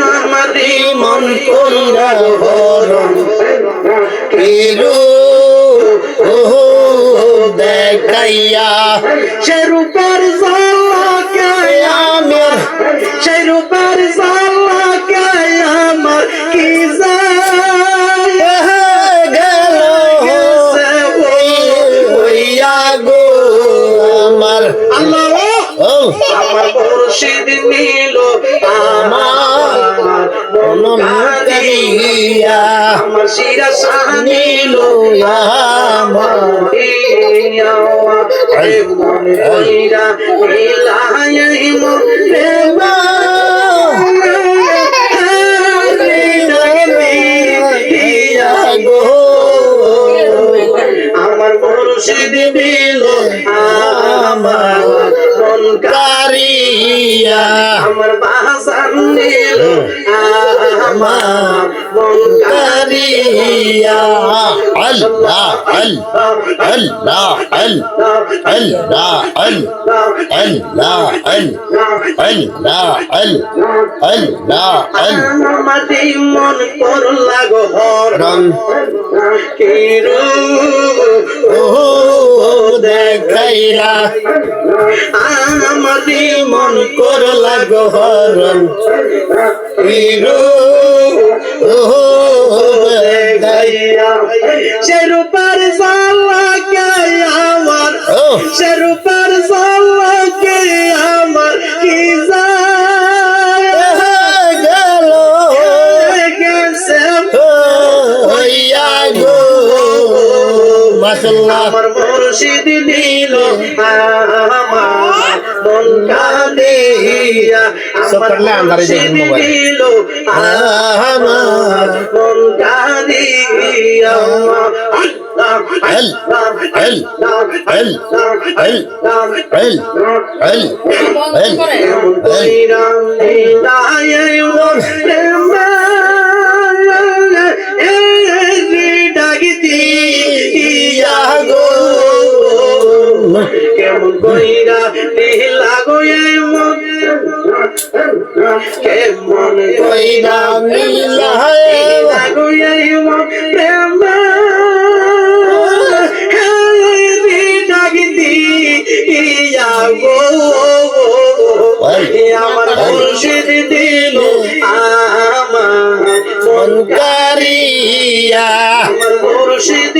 আমারি মন কইরা হরণ কিরু দেখাইয়া সে রূপের ঝলকে আমার সে রূপের ঝলকে আমার কি আমার মুর্শিদ নিল আমার মন কারিয়া আমার শিরা শাহ নিল আমার মন কইরা ইলাহি প্রেম আমার মুর্শিদ নিল আমার মন কারিয়া আমার বাহাসান নিল আমার মন কারিয়া আল্লাহ আল্লাহ আল্লাহ আল্লাহ আল্লাহ আল্লাহ আল্লাহ আল্লাহ আমাদি মন করলা গো হরণ কিরু দেখাইলা আমাদি মন করলা গো হরণ কিরু দেখাইয়া সে রূপের ঝলকে আমার সে রূপের ঝলকে আমার কি আমার মুর্শিদ নিল আমার মন কারিয়া আমার মুর্শিদ নিল আমার মন কারিয়া কেমন কইরা লাগো কেমন কইরা লাগো প্রেম আমার মুর্শিদ দিল আমার মন কারিয়া আমার মুর্শিদ